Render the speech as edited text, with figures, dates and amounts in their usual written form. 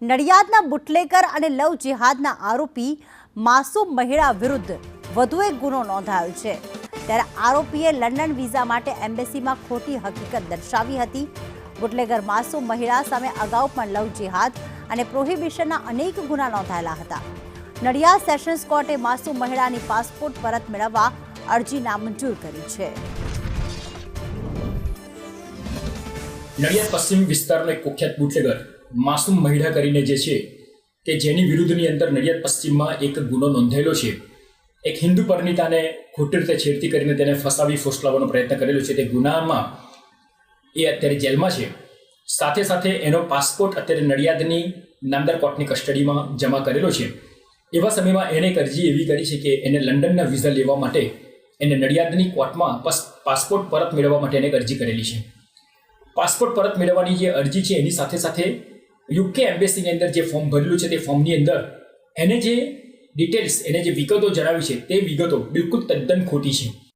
નડિયાદના bootlegger અને લવ જિહાદના આરોપી માસૂમ મહિલા વિરુદ્ધ વધુ એક ગુનો નોંધાયો છે। ત્યારે આરોપીએ લંડન વિઝા માટે એમ્બેસીમાં ખોટી હકીકત દર્શાવી હતી। બુટલેગર માસૂમ મહિલા સામે અગાઉ પણ લવ જિહાદ અને પ્રોહિબિશનના અનેક ગુના નોંધાયેલા હતા। નડિયાદ સેશન્સ કોર્ટે માસૂમ મહિલાની પાસપોર્ટ પરત મેળવવા અરજી નામંજૂર કરી છે। નડિયાદ પશ્ચિમ વિસ્તારનો એક કુખ્યાત બુટલેગર માસૂમ મહિલા કરીને જે છે કે જેની વિરુદ્ધની અંદર નડિયાદ પશ્ચિમમાં એક ગુનો નોંધાયેલો છે। એક હિન્દુ પરિણીતાને ખોટી રીતે છેડતી કરીને તેને ફસાવી ફોસલાવવાનો પ્રયત્ન કરેલો છે। તે ગુનામાં એ અત્યારે જેલમાં છે। સાથે સાથે એનો પાસપોર્ટ અત્યારે નડિયાદની નામદાર કોર્ટની કસ્ટડીમાં જમા કરેલો છે। એવા સમયમાં એણે એક અરજી એવી કરી છે કે એને લંડનના વિઝા લેવા માટે એને નડિયાદની કોર્ટમાં પાસપોર્ટ પરત મેળવવા માટે એને એક અરજી કરેલી છે। પાસપોર્ટ પરત મેળવવાની જે અરજી છે એની સાથે સાથે યુકે એમ્બેસીની અંદર જે ફોર્મ ભરેલું છે તે ફોર્મની અંદર એને જે ડિટેલ્સ એને જે વિગતો જણાવી છે તે વિગતો બિલકુલ તદ્દન ખોટી છે।